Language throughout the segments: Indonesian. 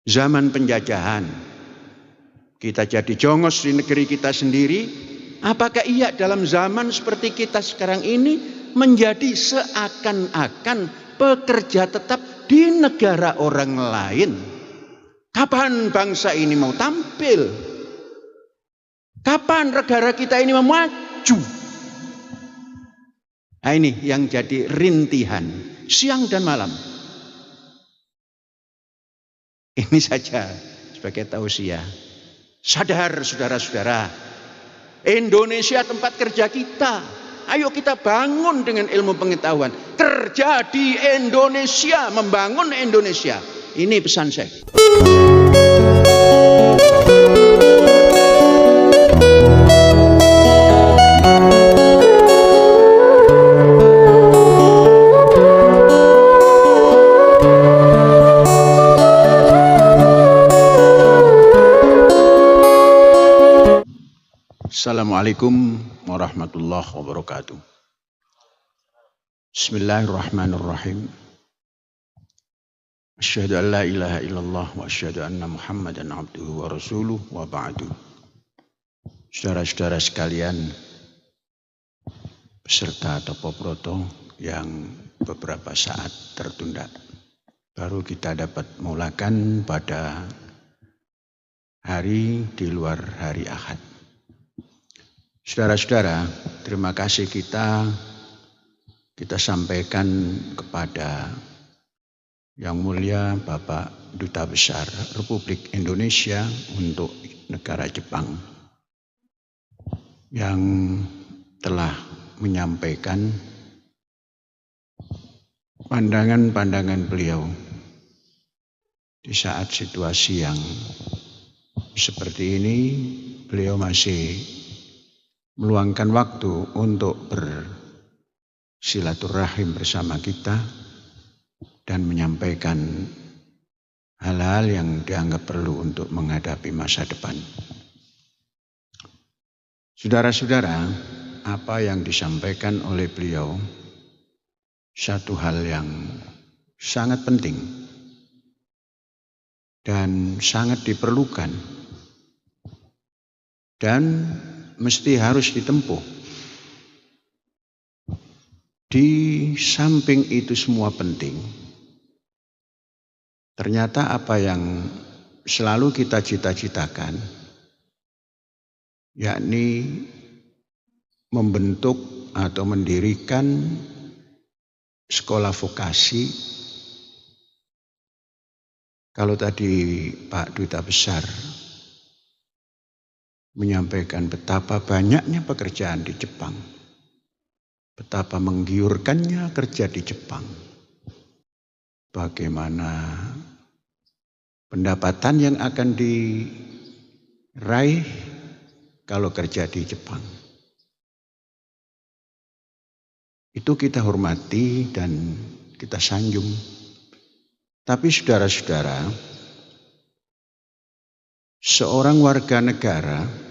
zaman penjajahan. Kita jadi jongos di negeri kita sendiri. Apakah iya dalam zaman seperti kita sekarang ini menjadi seakan-akan pekerja tetap di negara orang lain? Kapan bangsa ini mau tampil? Kapan negara kita ini mau maju? Nah, ini yang jadi rintihan siang dan malam. Ini saja sebagai tausiah. Sadar saudara-saudara, Indonesia tempat kerja kita. Ayo kita bangun dengan ilmu pengetahuan. Kerja di Indonesia, membangun Indonesia. Ini pesan saya. Assalamualaikum warahmatullahi wabarakatuh. Bismillahirrahmanirrahim. Asyhadu an la ilaha illallah wa asyhadu anna Muhammadan abduhu wa rasuluh wa ba'du. Saudara-saudara sekalian, peserta Topo Proto yang beberapa saat tertunda, baru kita dapat mulakan pada hari di luar hari Ahad. Saudara-saudara, terima kasih kita sampaikan kepada Yang Mulia Bapak Duta Besar Republik Indonesia untuk negara Jepang yang telah menyampaikan pandangan-pandangan beliau di saat situasi yang seperti ini. Beliau masih meluangkan waktu untuk bersilaturahim bersama kita dan menyampaikan hal-hal yang dianggap perlu untuk menghadapi masa depan. Saudara-saudara, apa yang disampaikan oleh beliau satu hal yang sangat penting dan sangat diperlukan dan mesti harus ditempuh. Di samping itu semua penting, ternyata apa yang selalu kita cita-citakan, yakni membentuk atau mendirikan sekolah vokasi. Kalau tadi Pak Duta Besar menyampaikan betapa banyaknya pekerjaan di Jepang, betapa menggiurkannya kerja di Jepang, bagaimana pendapatan yang akan diraih kalau kerja di Jepang. Itu kita hormati dan kita sanjung. Tapi saudara-saudara, seorang warga negara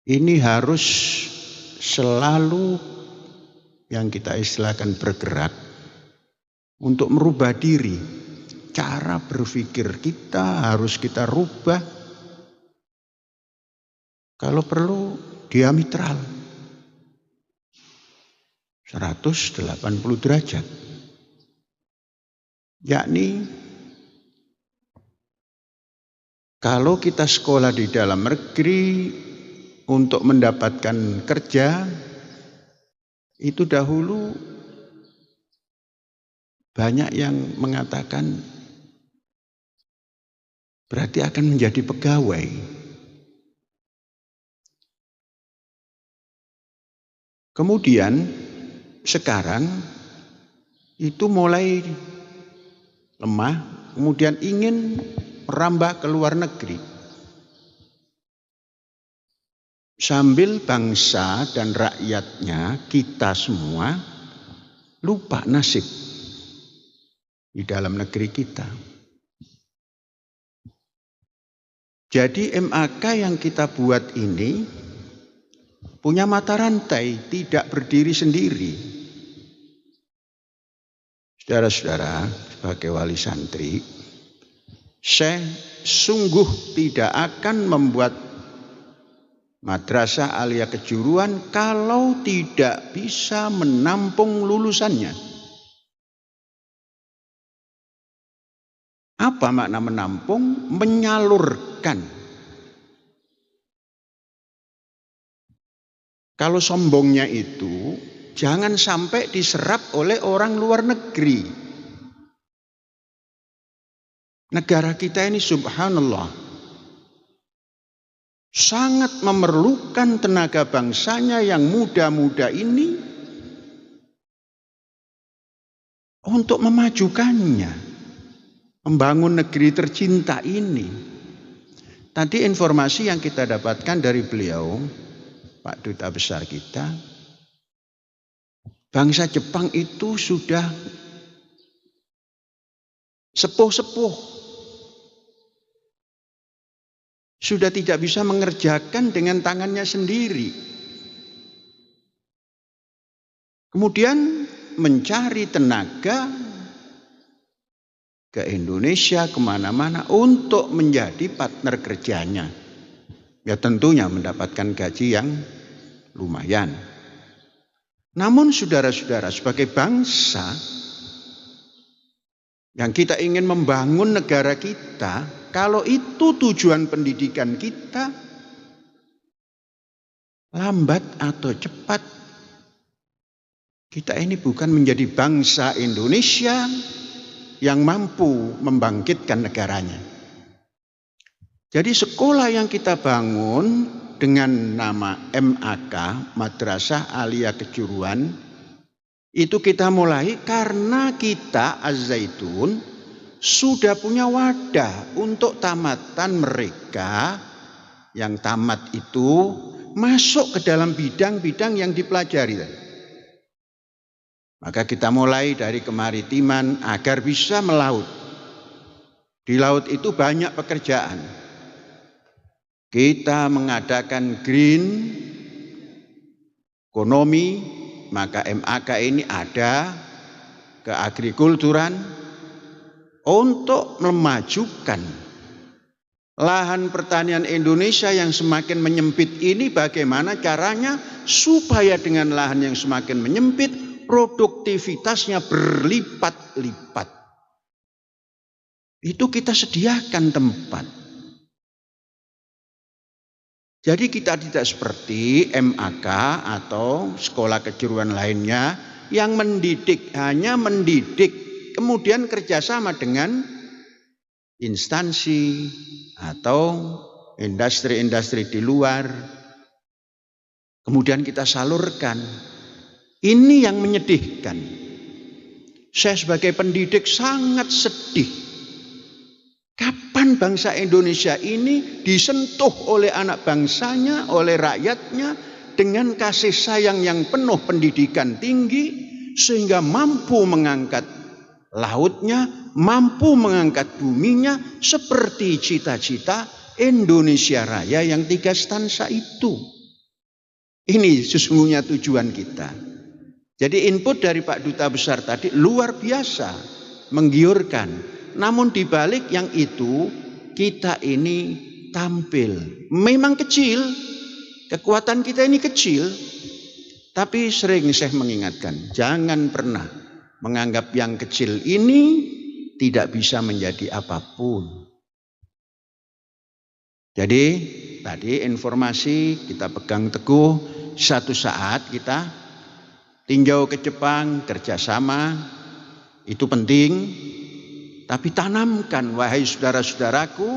ini harus selalu yang kita istilahkan bergerak untuk merubah diri. Cara berpikir kita harus kita rubah. Kalau perlu diametral 180 derajat. Yakni kalau kita sekolah di dalam negeri untuk mendapatkan kerja, itu dahulu banyak yang mengatakan berarti akan menjadi pegawai. Kemudian sekarang itu mulai lemah, kemudian ingin merambah ke luar negeri. Sambil bangsa dan rakyatnya, kita semua lupa nasib di dalam negeri kita. Jadi MAK yang kita buat ini punya mata rantai, tidak berdiri sendiri. Saudara-saudara, sebagai wali santri, saya sungguh tidak akan membuat madrasah Aliyah Kejuruan kalau tidak bisa menampung lulusannya. Apa makna menampung? Menyalurkan. Kalau sombongnya itu jangan sampai diserap oleh orang luar negeri. Negara kita ini subhanallah sangat memerlukan tenaga bangsanya yang muda-muda ini untuk memajukannya, membangun negeri tercinta ini. Tadi informasi yang kita dapatkan dari beliau, Pak Duta Besar kita, bangsa Jepang itu sudah sepuh-sepuh, sudah tidak bisa mengerjakan dengan tangannya sendiri. Kemudian mencari tenaga ke Indonesia kemana-mana untuk menjadi partner kerjanya. Ya tentunya mendapatkan gaji yang lumayan. Namun saudara-saudara, sebagai bangsa yang kita ingin membangun negara kita, kalau itu tujuan pendidikan kita, lambat atau cepat kita ini bukan menjadi bangsa Indonesia yang mampu membangkitkan negaranya. Jadi sekolah yang kita bangun dengan nama MAK, Madrasah Aliyah Kejuruan, itu kita mulai karena kita Az-Zaitun sudah punya wadah untuk tamatan mereka yang tamat itu masuk ke dalam bidang-bidang yang dipelajari. Maka kita mulai dari kemaritiman agar bisa melaut. Di laut itu banyak pekerjaan. Kita mengadakan green ekonomi, maka MAK ini ada keagrikulturan untuk memajukan lahan pertanian Indonesia yang semakin menyempit ini. Bagaimana caranya supaya dengan lahan yang semakin menyempit produktivitasnya berlipat-lipat. Itu kita sediakan tempat. Jadi kita tidak seperti MAK atau sekolah kejuruan lainnya yang mendidik, hanya mendidik, kemudian kerjasama dengan instansi atau industri-industri di luar. Kemudian kita salurkan. Ini yang menyedihkan. Saya sebagai pendidik sangat sedih. Kapan bangsa Indonesia ini disentuh oleh anak bangsanya, oleh rakyatnya dengan kasih sayang yang penuh, pendidikan tinggi, sehingga mampu mengangkat lautnya, mampu mengangkat buminya seperti cita-cita Indonesia Raya yang 3 stansa itu. Ini sesungguhnya tujuan kita. Jadi input dari Pak Duta Besar tadi luar biasa, menggiurkan. Namun dibalik yang itu kita ini tampil. Memang kecil, kekuatan kita ini kecil. Tapi sering saya mengingatkan, jangan pernah menganggap yang kecil ini tidak bisa menjadi apapun. Jadi tadi informasi kita pegang teguh, satu saat kita tinjau ke Jepang, kerjasama, itu penting. Tapi tanamkan, wahai saudara-saudaraku,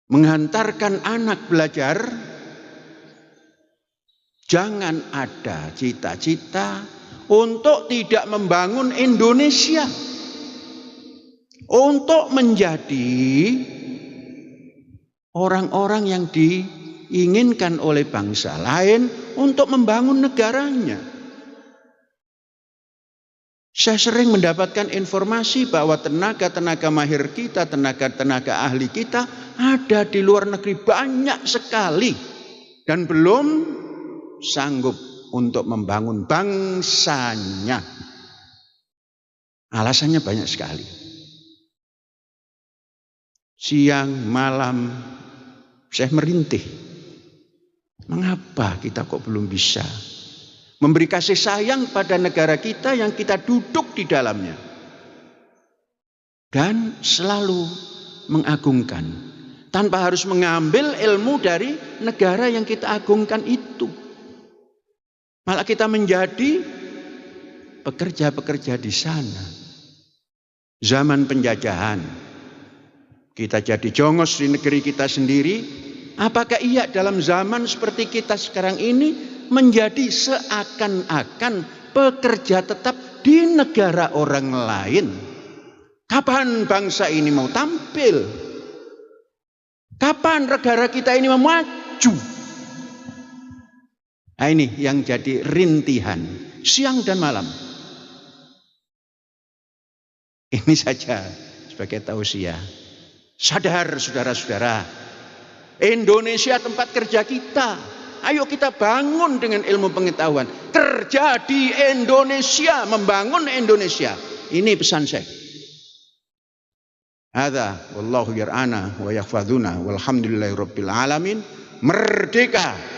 menghantarkan anak belajar, jangan ada cita-cita untuk tidak membangun Indonesia, untuk menjadi orang-orang yang diinginkan oleh bangsa lain untuk membangun negaranya. Saya sering mendapatkan informasi bahwa tenaga-tenaga mahir kita, tenaga-tenaga ahli kita ada di luar negeri banyak sekali dan belum sanggup untuk membangun bangsanya. Alasannya banyak sekali. Siang, malam, saya merintih. Mengapa kita kok belum bisa memberi kasih sayang pada negara kita yang kita duduk di dalamnya? Dan selalu mengagungkan. Tanpa harus mengambil ilmu dari negara yang kita agungkan itu. Malah kita menjadi pekerja-pekerja di sana. Zaman penjajahan, kita jadi jongos di negeri kita sendiri. Apakah iya dalam zaman seperti kita sekarang ini menjadi seakan-akan pekerja tetap di negara orang lain? Kapan bangsa ini mau tampil? Kapan negara kita ini mau maju? Nah, ini yang jadi rintihan siang dan malam. Ini saja sebagai tausiah. Sadar saudara-saudara, Indonesia tempat kerja kita. Ayo kita bangun dengan ilmu pengetahuan. Kerja di Indonesia, membangun Indonesia. Ini pesan saya. Hadza wallahu yar'ana wa yahfadzuna walhamdulillahirabbil alamin. Merdeka.